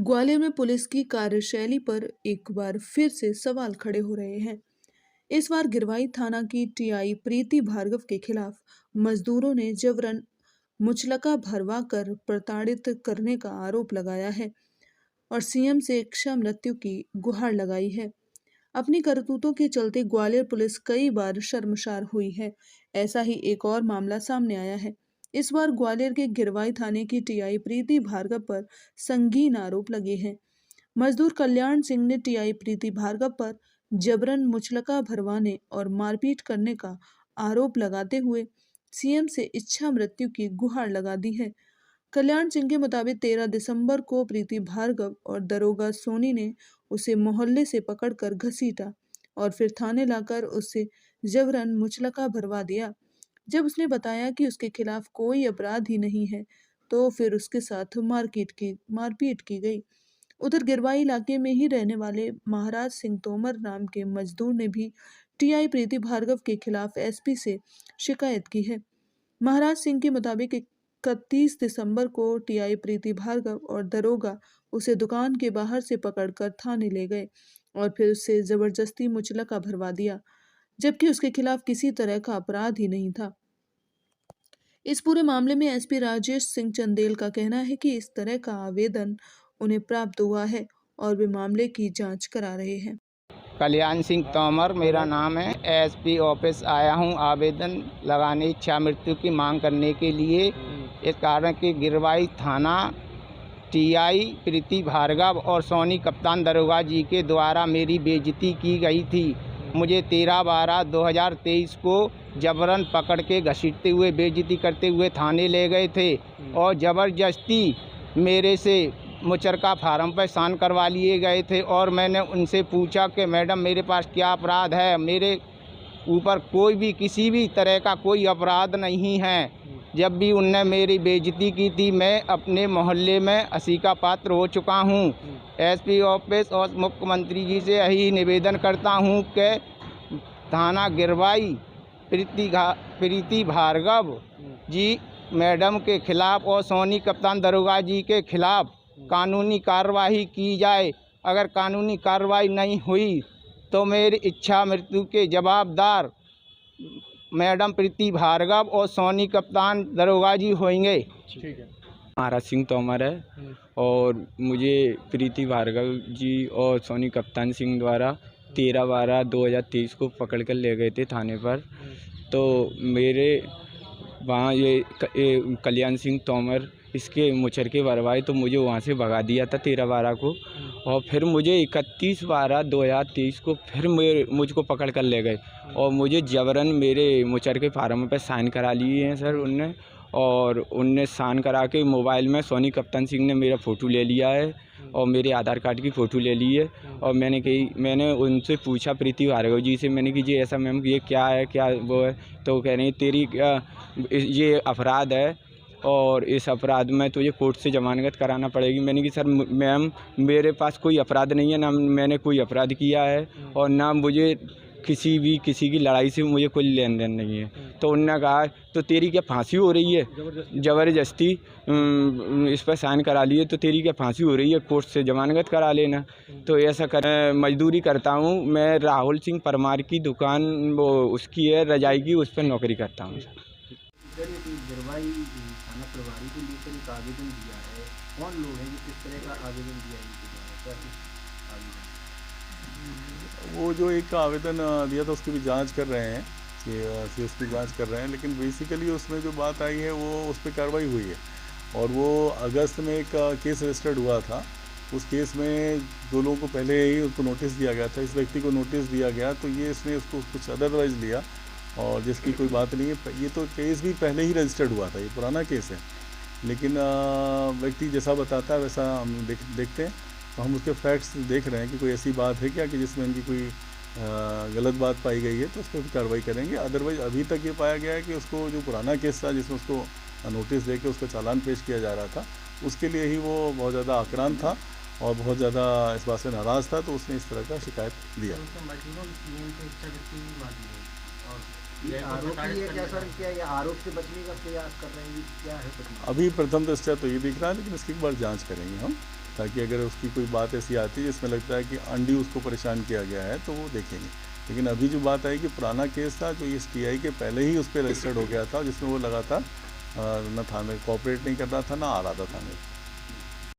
ग्वालियर में पुलिस की कार्यशैली पर एक बार फिर से सवाल खड़े हो रहे हैं। इस बार गिरवाई थाना की टीआई प्रीति भार्गव के खिलाफ मजदूरों ने जबरन मुचलका भरवा कर प्रताड़ित करने का आरोप लगाया है और सीएम से इच्छा मृत्यु की गुहार लगाई है। अपनी करतूतों के चलते ग्वालियर पुलिस कई बार शर्मसार हुई है। ऐसा ही एक और मामला सामने आया है। इस बार ग्वालियर के गिरवाई थाने की टीआई प्रीति भार्गव पर संगीन आरोप लगे हैं। मजदूर कल्याण सिंह ने टीआई प्रीति भार्गव पर जबरन मुचलका भरवाने और मारपीट करने का आरोप लगाते हुए सीएम से इच्छा मृत्यु की गुहार लगा दी है। कल्याण सिंह के मुताबिक 13 दिसंबर को प्रीति भार्गव और दरोगा सोनी ने उसे मोहल्ले से पकड़कर घसीटा और फिर थाने लाकर उससे जबरन मुचलका भरवा दिया। जब उसने बताया कि उसके खिलाफ कोई अपराध ही नहीं है, तो फिर उसके साथ मारपीट की गई। उधर गिरवाई इलाके में ही रहने वाले महाराज सिंह तोमर नाम के मजदूर ने भी टीआई प्रीति भार्गव के खिलाफ एसपी से शिकायत की है। महाराज सिंह के मुताबिक 31 दिसंबर को टीआई प्रीति भार्गव और दरोगा उसे दुकान के बाहर से पकड़कर थाने ले गए और फिर उससे जबरदस्ती मुचलका भरवा दिया, जबकि उसके खिलाफ किसी तरह का अपराध ही नहीं था। इस पूरे मामले में एसपी राजेश सिंह चंदेल का कहना है कि इस तरह का आवेदन उन्हें प्राप्त हुआ है और वे मामले की जांच करा रहे हैं। कल्याण सिंह तोमर मेरा नाम है। एसपी ऑफिस आया हूं आवेदन लगाने इच्छा मृत्यु की मांग करने के लिए। इस कारण कि गिरवाई थाना टीआई प्रीति भार्गव और सोनी कप्तान दरोगा जी के द्वारा मेरी बेइज्जती की गई थी। मुझे 13/12/2023 को जबरन पकड़ के घसीटते हुए बेइज्जती करते हुए थाने ले गए थे और ज़बरदस्ती मेरे से मुचलका फार्म पर साइन करवा लिए गए थे। और मैंने उनसे पूछा कि मैडम मेरे पास क्या अपराध है, मेरे ऊपर कोई भी किसी भी तरह का कोई अपराध नहीं है। जब भी उनने मेरी बेइज्जती की थी, मैं अपने मोहल्ले में हंसी का पात्र हो चुका हूं। एसपी ऑफिस और मुख्यमंत्री जी से यही निवेदन करता हूं कि थाना गिरवाई प्रीति भार्गव जी मैडम के खिलाफ और सोनी कप्तान दरोगा जी के खिलाफ कानूनी कार्रवाई की जाए। अगर कानूनी कार्रवाई नहीं हुई तो मेरी इच्छा मृत्यु के जवाबदार मैडम प्रीति भार्गव और सोनी कप्तान दरोगा जी होंगे। ठीक है। महाराज सिंह तोमर है और मुझे प्रीति भार्गव जी और सोनी कप्तान सिंह द्वारा 13/12/2023 को पकड़ कर ले गए थे थाने पर। तो मेरे वहाँ ये कल्याण सिंह तोमर इसके मुचलके भरवाए तो मुझे वहाँ से भगा दिया था 13/12 को। और फिर मुझे 31/12/2023 को फिर मुझको पकड़ कर ले गए और मुझे जबरन मेरे मुचलके फार्म पे साइन करा लिए हैं सर उनने। और उनने साइन करा के मोबाइल में सोनी कप्तान सिंह ने मेरा फ़ोटो ले लिया है और मेरे आधार कार्ड की फ़ोटो ले ली है। और मैंने उनसे पूछा प्रीति भार्गव जी से, मैंने कि जी ऐसा मैम ये क्या है, क्या वो है। तो कह रही तेरी ये अपराध है और इस अपराध में तुझे कोर्ट से जमानत कराना पड़ेगी। मैंने कि सर मैम मेरे पास कोई अपराध नहीं है, ना मैंने कोई अपराध किया है और ना मुझे किसी की लड़ाई से मुझे कोई लेन देन नहीं है। तो उन्होंने कहा तो तेरी क्या फांसी हो रही है, ज़बरदस्ती इस पर साइन करा लिए तो तेरी क्या फांसी हो रही है, कोर्ट से जमानत करा लेना। तो ऐसा कर मजदूरी करता हूँ मैं। राहुल सिंह परमार की दुकान वो उसकी है रजाई की, उस पर नौकरी करता हूँ। गिरवाई थाना प्रभारी को लेकर एक आवेदन दिया है, कौन लोग हैं, किस तरह का आवेदन दिया है इनके द्वारा, क्या आवेदन? वो जो एक आवेदन दिया था उसकी भी जांच कर रहे हैं कि सीएसपी जांच कर रहे हैं, लेकिन बेसिकली उसमें जो बात आई है वो उस पर कार्रवाई हुई है। और वो अगस्त में एक केस रजिस्टर्ड हुआ था। उस केस में 2 लोगों को पहले ही उसको नोटिस दिया गया था, इस व्यक्ति को नोटिस दिया गया तो ये इसने उसको कुछ अदरवाइज लिया और जिसकी कोई बात नहीं है। ये तो केस भी पहले ही रजिस्टर्ड हुआ था, ये पुराना केस है, लेकिन व्यक्ति जैसा बताता है वैसा हम देखते हैं। तो हम उसके फैक्ट्स देख रहे हैं कि कोई ऐसी बात है क्या कि जिसमें इनकी कोई गलत बात पाई गई है, तो उस पर भी कार्रवाई करेंगे। अदरवाइज अभी तक ये पाया गया है कि उसको जो पुराना केस था जिसमें उसको नोटिस दे के उसका चालान पेश किया जा रहा था, उसके लिए ही वो बहुत ज़्यादा आक्रांत था और बहुत ज़्यादा इस बात से नाराज़ था, तो उसने इस तरह का शिकायत दिया। आरोप से बचने का प्रयास कर रहे हैं, क्या है? अभी प्रथम दृष्टया तो ये दिख रहा है, लेकिन इसकी एक बार जांच करेंगे हम। ताकि अगर उसकी कोई बात ऐसी आती है जिसमें लगता है कि अनड्यू उसको परेशान किया गया है तो वो देखेंगे। लेकिन अभी जो बात आई कि पुराना केस था जो इस टीआई के पहले ही उस पर रजिस्टर्ड हो गया था, जिसमें वो लगातार न थाने कोऑपरेट नहीं कर रहा था, ना आ रहा था थाने।